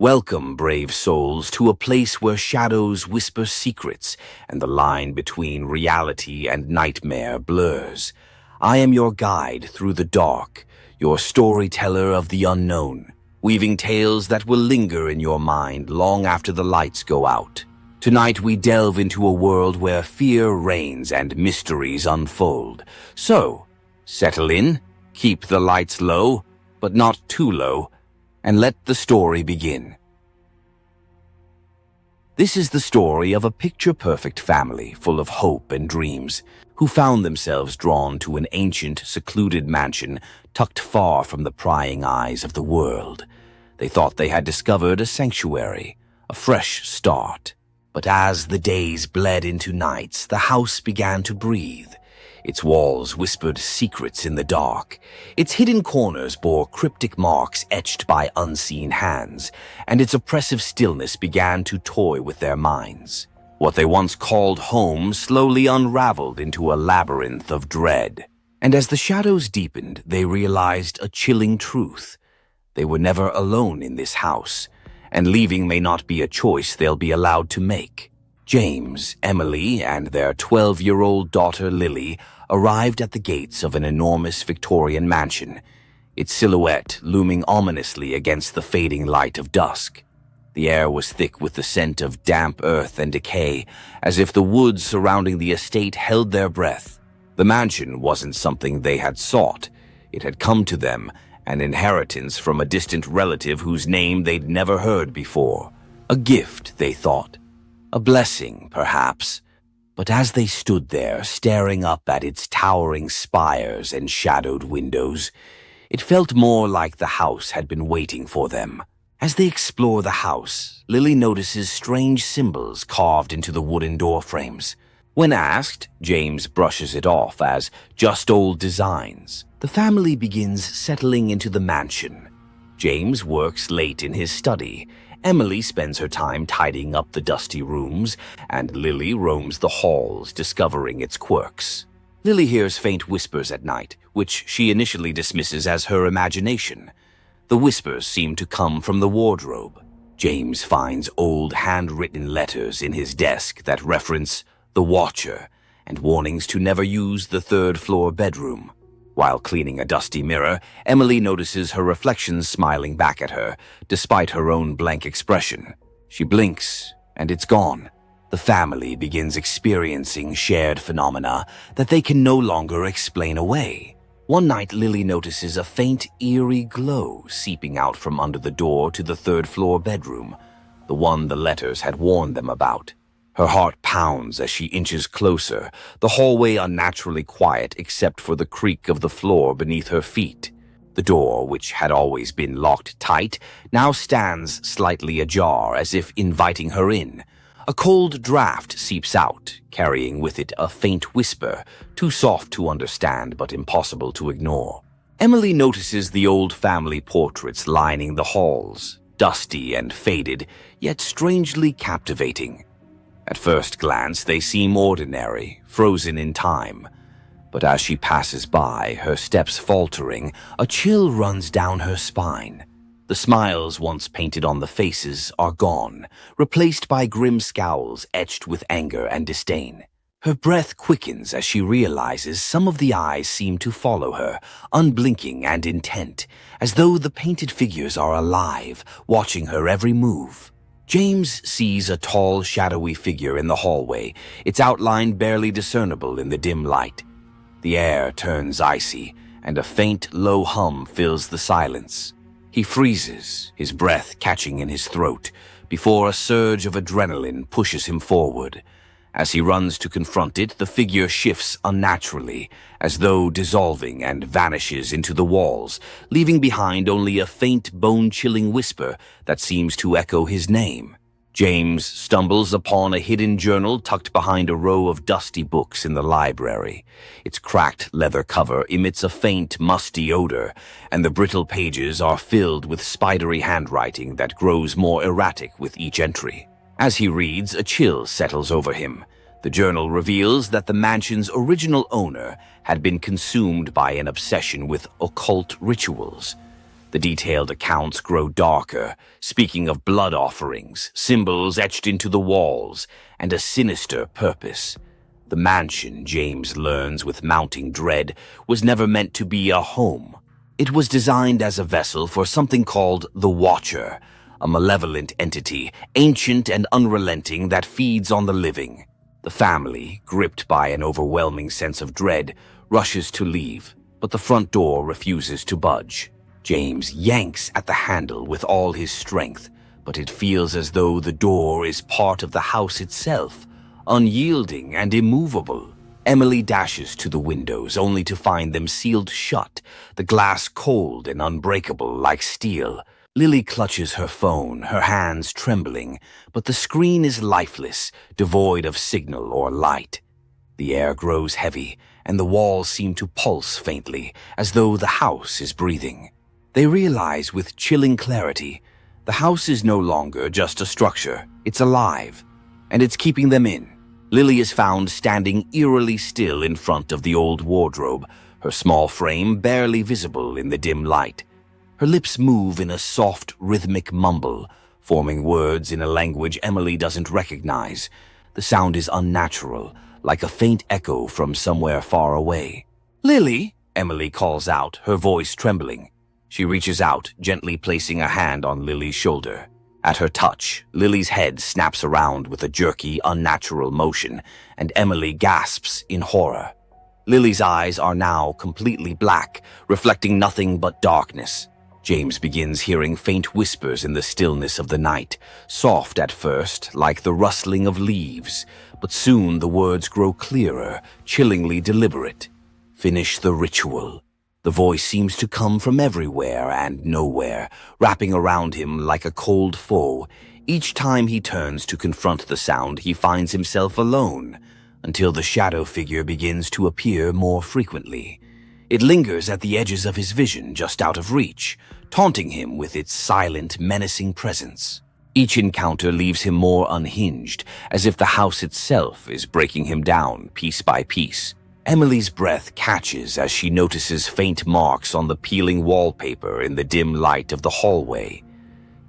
Welcome, brave souls, to a place where shadows whisper secrets and the line between reality and nightmare blurs. I am your guide through the dark, your storyteller of the unknown, weaving tales that will linger in your mind long after the lights go out. Tonight we delve into a world where fear reigns and mysteries unfold. So, settle in, keep the lights low, but not too low, and let the story begin. This is the story of a picture-perfect family full of hope and dreams, who found themselves drawn to an ancient, secluded mansion tucked far from the prying eyes of the world. They thought they had discovered a sanctuary, a fresh start. But as the days bled into nights, the house began to breathe. Its walls whispered secrets in the dark. Its hidden corners bore cryptic marks etched by unseen hands, and its oppressive stillness began to toy with their minds. What they once called home slowly unraveled into a labyrinth of dread. And as the shadows deepened, they realized a chilling truth. They were never alone in this house, and leaving may not be a choice they'll be allowed to make. James, Emily, and their 12-year-old daughter Lily arrived at the gates of an enormous Victorian mansion, its silhouette looming ominously against the fading light of dusk. The air was thick with the scent of damp earth and decay, as if the woods surrounding the estate held their breath. The mansion wasn't something they had sought. It had come to them, an inheritance from a distant relative whose name they'd never heard before. A gift, they thought. A blessing, perhaps. But as they stood there, staring up at its towering spires and shadowed windows, it felt more like the house had been waiting for them. As they explore the house, Lily notices strange symbols carved into the wooden door frames. When asked, James brushes it off as just old designs. The family begins settling into the mansion. James works late in his study. Emily spends her time tidying up the dusty rooms, and Lily roams the halls, discovering its quirks. Lily hears faint whispers at night, which she initially dismisses as her imagination. The whispers seem to come from the wardrobe. James finds old handwritten letters in his desk that reference the Watcher and warnings to never use the third-floor bedroom. While cleaning a dusty mirror, Emily notices her reflection smiling back at her, despite her own blank expression. She blinks, and it's gone. The family begins experiencing shared phenomena that they can no longer explain away. One night, Lily notices a faint, eerie glow seeping out from under the door to the third-floor bedroom, the one the letters had warned them about. Her heart pounds as she inches closer, the hallway unnaturally quiet except for the creak of the floor beneath her feet. The door, which had always been locked tight, now stands slightly ajar as if inviting her in. A cold draft seeps out, carrying with it a faint whisper, too soft to understand but impossible to ignore. Emily notices the old family portraits lining the halls, dusty and faded, yet strangely captivating. At first glance, they seem ordinary, frozen in time. But as she passes by, her steps faltering, a chill runs down her spine. The smiles once painted on the faces are gone, replaced by grim scowls etched with anger and disdain. Her breath quickens as she realizes some of the eyes seem to follow her, unblinking and intent, as though the painted figures are alive, watching her every move. James sees a tall, shadowy figure in the hallway, its outline barely discernible in the dim light. The air turns icy, and a faint, low hum fills the silence. He freezes, his breath catching in his throat, before a surge of adrenaline pushes him forward. As he runs to confront it, the figure shifts unnaturally, as though dissolving, and vanishes into the walls, leaving behind only a faint, bone-chilling whisper that seems to echo his name. James stumbles upon a hidden journal tucked behind a row of dusty books in the library. Its cracked leather cover emits a faint, musty odor, and the brittle pages are filled with spidery handwriting that grows more erratic with each entry. As he reads, a chill settles over him. The journal reveals that the mansion's original owner had been consumed by an obsession with occult rituals. The detailed accounts grow darker, speaking of blood offerings, symbols etched into the walls, and a sinister purpose. The mansion, James learns with mounting dread, was never meant to be a home. It was designed as a vessel for something called the Watcher, a malevolent entity, ancient and unrelenting, that feeds on the living. The family, gripped by an overwhelming sense of dread, rushes to leave, but the front door refuses to budge. James yanks at the handle with all his strength, but it feels as though the door is part of the house itself, unyielding and immovable. Emily dashes to the windows, only to find them sealed shut, the glass cold and unbreakable like steel. Lily clutches her phone, her hands trembling, but the screen is lifeless, devoid of signal or light. The air grows heavy, and the walls seem to pulse faintly, as though the house is breathing. They realize with chilling clarity, the house is no longer just a structure, it's alive, and it's keeping them in. Lily is found standing eerily still in front of the old wardrobe, her small frame barely visible in the dim light. Her lips move in a soft, rhythmic mumble, forming words in a language Emily doesn't recognize. The sound is unnatural, like a faint echo from somewhere far away. "Lily," Emily calls out, her voice trembling. She reaches out, gently placing a hand on Lily's shoulder. At her touch, Lily's head snaps around with a jerky, unnatural motion, and Emily gasps in horror. Lily's eyes are now completely black, reflecting nothing but darkness. James begins hearing faint whispers in the stillness of the night, soft at first, like the rustling of leaves, but soon the words grow clearer, chillingly deliberate. "Finish the ritual." The voice seems to come from everywhere and nowhere, wrapping around him like a cold foe. Each time he turns to confront the sound, he finds himself alone, until the shadow figure begins to appear more frequently. It lingers at the edges of his vision, just out of reach, taunting him with its silent, menacing presence. Each encounter leaves him more unhinged, as if the house itself is breaking him down piece by piece. Emily's breath catches as she notices faint marks on the peeling wallpaper in the dim light of the hallway.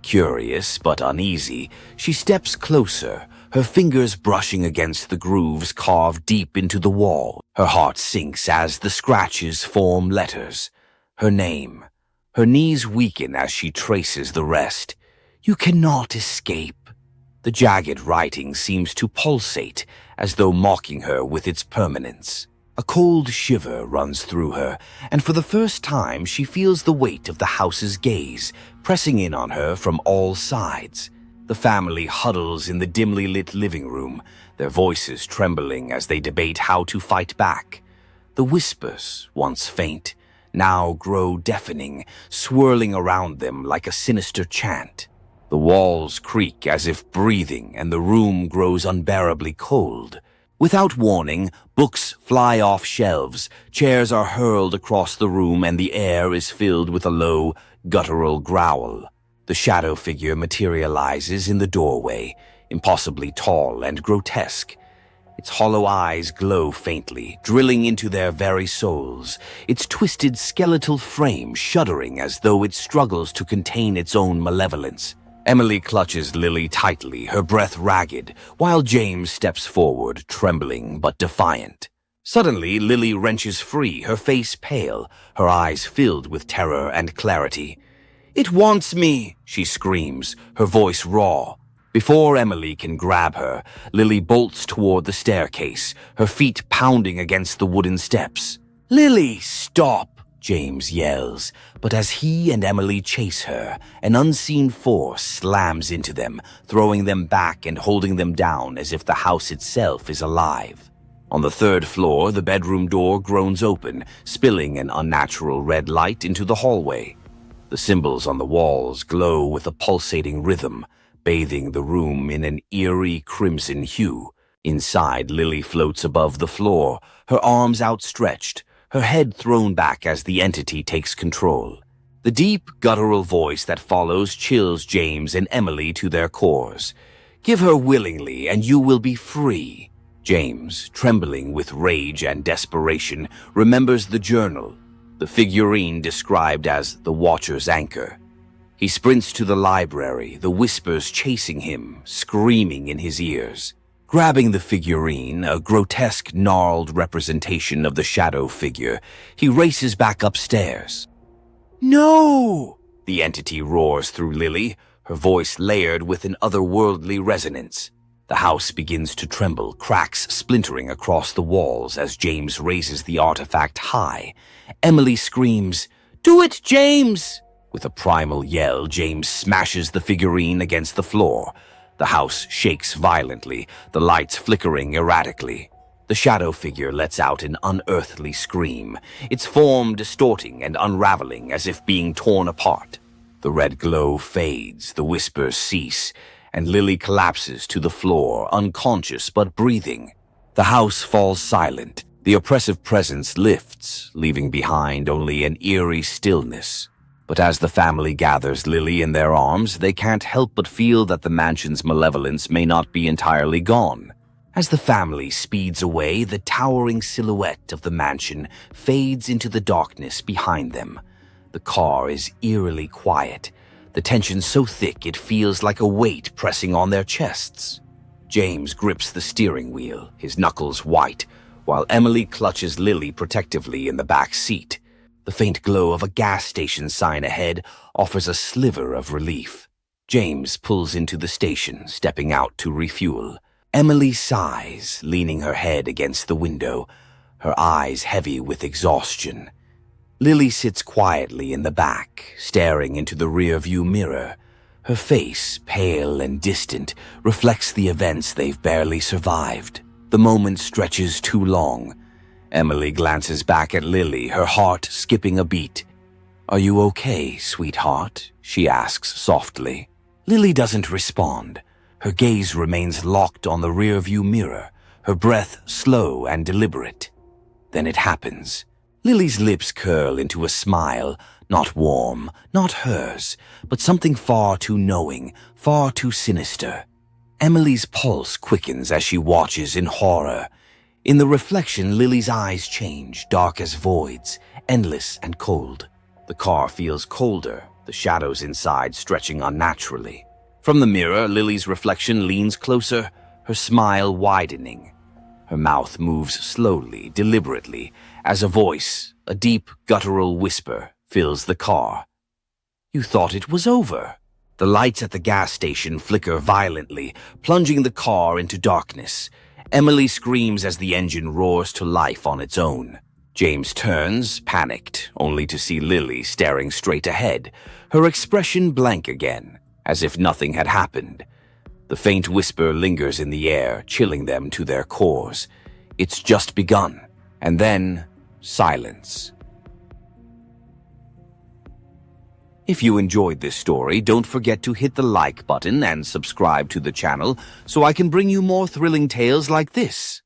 Curious but uneasy, she steps closer, her fingers brushing against the grooves carved deep into the wall. Her heart sinks as the scratches form letters. Her name. Her knees weaken as she traces the rest. "You cannot escape." The jagged writing seems to pulsate, as though mocking her with its permanence. A cold shiver runs through her, and for the first time she feels the weight of the house's gaze, pressing in on her from all sides. The family huddles in the dimly lit living room, their voices trembling as they debate how to fight back. The whispers, once faint, now grow deafening, swirling around them like a sinister chant. The walls creak as if breathing, and the room grows unbearably cold. Without warning, books fly off shelves, chairs are hurled across the room, and the air is filled with a low, guttural growl. The shadow figure materializes in the doorway, impossibly tall and grotesque. Its hollow eyes glow faintly, drilling into their very souls, its twisted skeletal frame shuddering as though it struggles to contain its own malevolence. Emily clutches Lily tightly, her breath ragged, while James steps forward, trembling but defiant. Suddenly, Lily wrenches free, her face pale, her eyes filled with terror and clarity. "It wants me!" she screams, her voice raw. Before Emily can grab her, Lily bolts toward the staircase, her feet pounding against the wooden steps. "Lily, stop!" James yells, but as he and Emily chase her, an unseen force slams into them, throwing them back and holding them down as if the house itself is alive. On the third floor, the bedroom door groans open, spilling an unnatural red light into the hallway. The symbols on the walls glow with a pulsating rhythm, bathing the room in an eerie crimson hue. Inside, Lily floats above the floor, her arms outstretched, her head thrown back as the entity takes control. The deep, guttural voice that follows chills James and Emily to their cores. "Give her willingly, and you will be free." James, trembling with rage and desperation, remembers the journal. the figurine described as the Watcher's anchor. He sprints to the library, the whispers chasing him, screaming in his ears. Grabbing the figurine, a grotesque, gnarled representation of the shadow figure, he races back upstairs. "No!" the entity roars through Lily, her voice layered with an otherworldly resonance. The house begins to tremble, cracks splintering across the walls as James raises the artifact high. Emily screams, "Do it, James!" With a primal yell, James smashes the figurine against the floor. The house shakes violently, the lights flickering erratically. The shadow figure lets out an unearthly scream, its form distorting and unraveling as if being torn apart. The red glow fades, the whispers cease, and Lily collapses to the floor, unconscious but breathing. The house falls silent. The oppressive presence lifts, leaving behind only an eerie stillness. But as the family gathers Lily in their arms, they can't help but feel that the mansion's malevolence may not be entirely gone. As the family speeds away, the towering silhouette of the mansion fades into the darkness behind them. The car is eerily quiet, the tension so thick it feels like a weight pressing on their chests. James grips the steering wheel, his knuckles white, while Emily clutches Lily protectively in the back seat. The faint glow of a gas station sign ahead offers a sliver of relief. James pulls into the station, stepping out to refuel. Emily sighs, leaning her head against the window, her eyes heavy with exhaustion. Lily sits quietly in the back, staring into the rearview mirror. Her face, pale and distant, reflects the events they've barely survived. The moment stretches too long. Emily glances back at Lily, her heart skipping a beat. "Are you okay, sweetheart?" she asks softly. Lily doesn't respond. Her gaze remains locked on the rearview mirror, her breath slow and deliberate. Then it happens. Lily's lips curl into a smile, not warm, not hers, but something far too knowing, far too sinister. Emily's pulse quickens as she watches in horror. In the reflection, Lily's eyes change, dark as voids, endless and cold. The car feels colder, the shadows inside stretching unnaturally. From the mirror, Lily's reflection leans closer, her smile widening. Her mouth moves slowly, deliberately, as a voice, a deep, guttural whisper, fills the car. "You thought it was over." The lights at the gas station flicker violently, plunging the car into darkness. Emily screams as the engine roars to life on its own. James turns, panicked, only to see Lily staring straight ahead, her expression blank again, as if nothing had happened. The faint whisper lingers in the air, chilling them to their cores. It's just begun. And then, silence. If you enjoyed this story, don't forget to hit the like button and subscribe to the channel so I can bring you more thrilling tales like this.